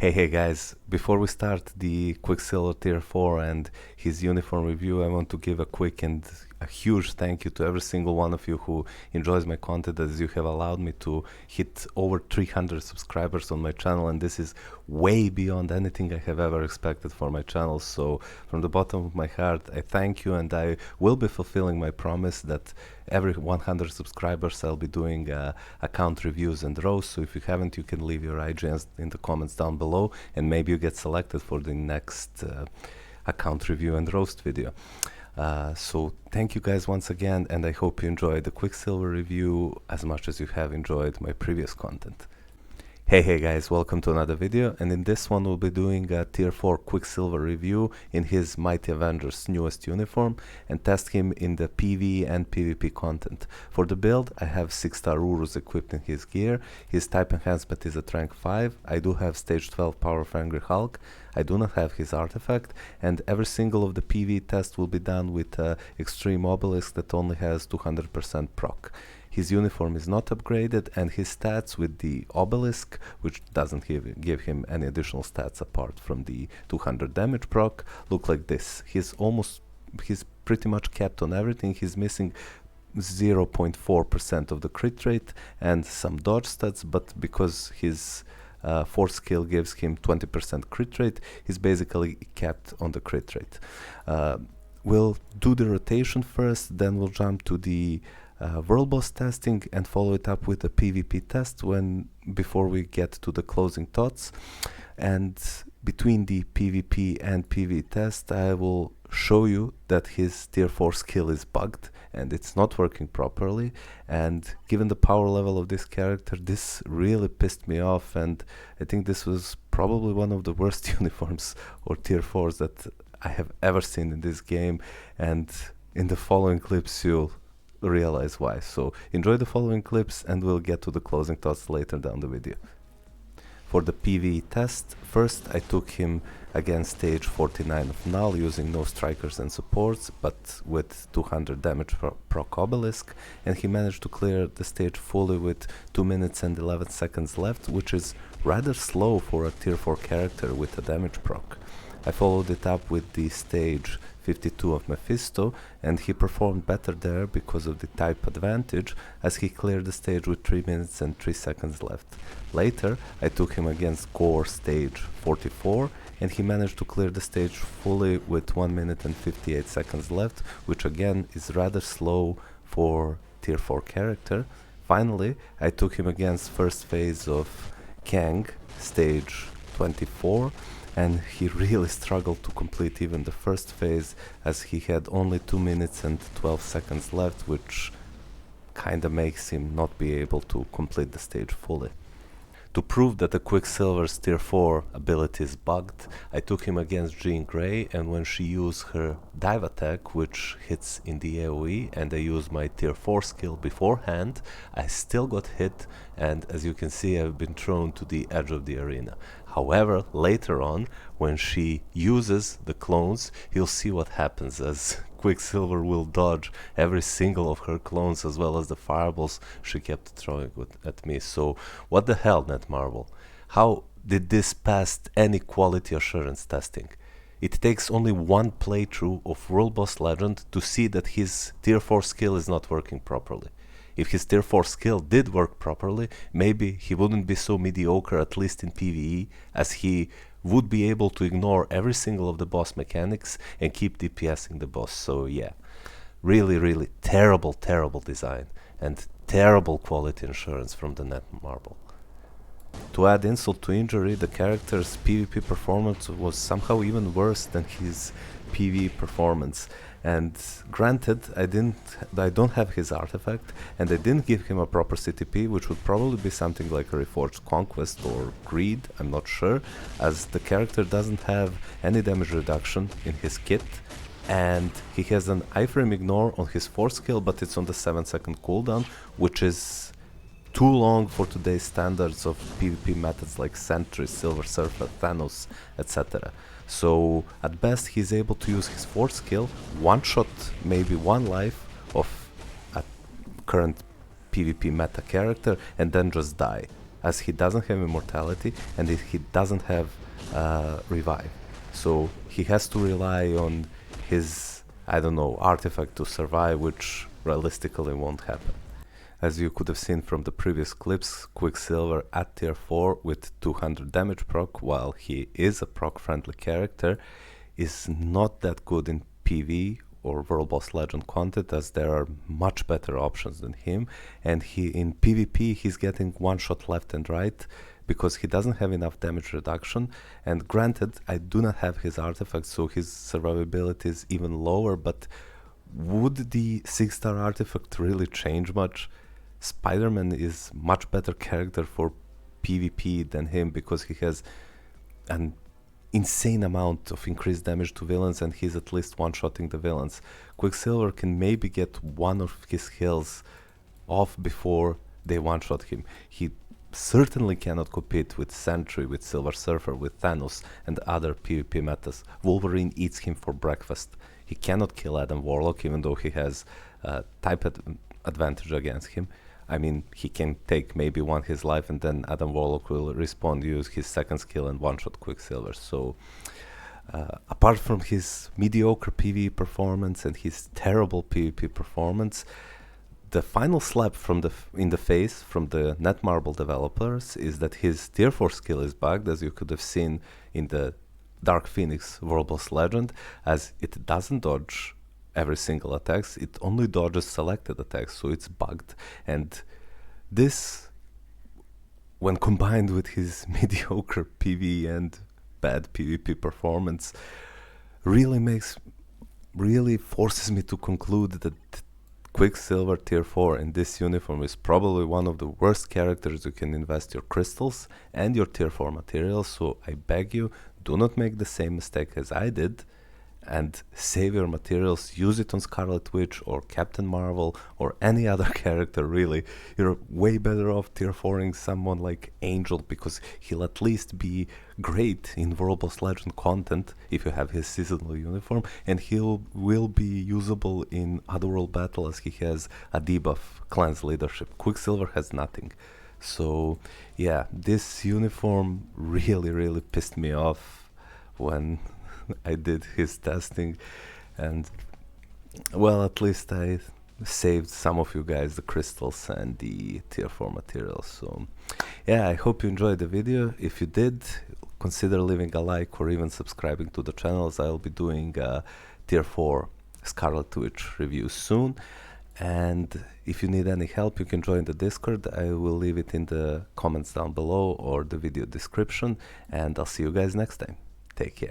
Hey guys, before we start the Quicksilver Tier 4 and his uniform review, I want to give a quick and a huge thank you to every single one of you who enjoys my content, as you have allowed me to hit over 300 subscribers on my channel, and this is way beyond anything I have ever expected for my channel. So from the bottom of my heart, I thank you, and I will be fulfilling my promise that every 100 subscribers I'll be doing account reviews and roasts. So if you haven't, you can leave your IGNs in the comments down below, and maybe you get selected for the next account review and roast video. So thank you guys once again, and I hope you enjoyed the Quicksilver review as much as you have enjoyed my previous content. Hey guys, welcome to another video, and in this one we'll be doing a Tier 4 Quicksilver review in his Mighty Avengers newest uniform and test him in the PvE and PvP content. For the build, I have 6-star Urus equipped in his gear. His type enhancement is at rank 5. I do have stage 12 power of Angry Hulk. I do not have his artifact, and every single of the PvE test will be done with Extreme Obelisk that only has 200% proc. His uniform is not upgraded, and his stats with the obelisk, which doesn't give him any additional stats apart from the 200 damage proc, look like this. He's pretty much capped on everything. He's missing 0.4% of the crit rate and some dodge stats, but because his force skill gives him 20% crit rate, he's basically capped on the crit rate. We'll do the rotation first, then we'll jump to the world boss testing and follow it up with a PvP test before we get to the closing thoughts. And between the PvP and PvE test, I will show you that his tier 4 skill is bugged and it's not working properly, and given the power level of this character, this really pissed me off, and I think this was probably one of the worst uniforms or tier 4s that I have ever seen in this game, and in the following clips you'll realize why. So enjoy the following clips and we'll get to the closing thoughts later down the video. For the PvE test, first I took him against stage 49 of Null using no strikers and supports, but with 200 damage proc obelisk, and he managed to clear the stage fully with 2 minutes and 11 seconds left, which is rather slow for a tier 4 character with a damage proc. I followed it up with the stage 52 of Mephisto, and he performed better there because of the type advantage, as he cleared the stage with 3 minutes and 3 seconds left. Later, I took him against Gore stage 44, and he managed to clear the stage fully with 1 minute and 58 seconds left, which again is rather slow for tier 4 character. Finally, I took him against first phase of Kang stage 24, and he really struggled to complete even the first phase, as he had only 2 minutes and 12 seconds left, which kinda makes him not be able to complete the stage fully. To prove that the Quicksilver's tier 4 ability is bugged, I took him against Jean Grey, and when she used her dive attack, which hits in the AoE, and I used my tier 4 skill beforehand, I still got hit, and as you can see, I've been thrown to the edge of the arena. However, later on, when she uses the clones, you'll see what happens, as Quicksilver will dodge every single of her clones, as well as the fireballs she kept throwing at me. So what the hell, Netmarble? How did this pass any quality assurance testing? It takes only one playthrough of World Boss Legend to see that his tier 4 skill is not working properly. If his tier 4 skill did work properly, maybe he wouldn't be so mediocre, at least in PvE, as he would be able to ignore every single of the boss mechanics and keep DPSing the boss. So yeah, really terrible design and terrible quality assurance from the Netmarble. To add insult to injury, the character's PvP performance was somehow even worse than his PvE performance. And granted, I don't have his artifact, and I didn't give him a proper CTP, which would probably be something like a Reforged Conquest or Greed, I'm not sure, as the character doesn't have any damage reduction in his kit, and he has an iframe ignore on his force skill, but it's on the 7-second cooldown, which is too long for today's standards of PvP methods like Sentry, Silver Surfer, Thanos, etc. So at best he's able to use his force skill, one-shot maybe one life of a current PvP meta character, and then just die. as he doesn't have immortality and he doesn't have revive. So he has to rely on his, I don't know, artifact to survive, which realistically won't happen. As you could have seen from the previous clips, Quicksilver at tier 4 with 200 damage proc, while he is a proc friendly character, is not that good in PvE or World Boss Legend content, as there are much better options than him, and he in PvP he's getting one shot left and right because he doesn't have enough damage reduction. And granted, I do not have his artifact, so his survivability is even lower, but would the 6-star artifact really change much? Spider-Man is much better character for PvP than him because he has an insane amount of increased damage to villains and he's at least one-shotting the villains. Quicksilver can maybe get one of his kills off before they one-shot him. He certainly cannot compete with Sentry, with Silver Surfer, with Thanos and other PvP metas. Wolverine eats him for breakfast. He cannot kill Adam Warlock even though he has type advantage against him. I mean, he can take maybe one his life and then Adam Warlock will respawn, use his second skill and one-shot Quicksilver. So apart from his mediocre PvE performance and his terrible PvP performance, the final slap from in the face from the Netmarble developers is that his tier 4 skill is bugged, as you could have seen in the Dark Phoenix World Boss Legend, as it doesn't dodge every single attacks, it only dodges selected attacks, so it's bugged. And this, when combined with his mediocre PvE and bad PvP performance, really forces me to conclude that Quicksilver tier 4 in this uniform is probably one of the worst characters you can invest your crystals and your tier 4 materials. So I beg you, do not make the same mistake as I did and save your materials, use it on Scarlet Witch or Captain Marvel or any other character. Really, you're way better off tier 4ing someone like Angel, because he'll at least be great in World Boss Legend content if you have his seasonal uniform, and will be usable in Otherworld battle as he has a debuff, Clan's Leadership. Quicksilver has nothing. So yeah, this uniform really pissed me off when I did his testing, and well, at least I saved some of you guys the crystals and the tier 4 materials. So yeah, I hope you enjoyed the video. If you did, consider leaving a like or even subscribing to the channel, as I'll be doing tier 4 Scarlet Witch review soon. And if you need any help, you can join the Discord. I will leave it in the comments down below or the video description, and I'll see you guys next time. Take care.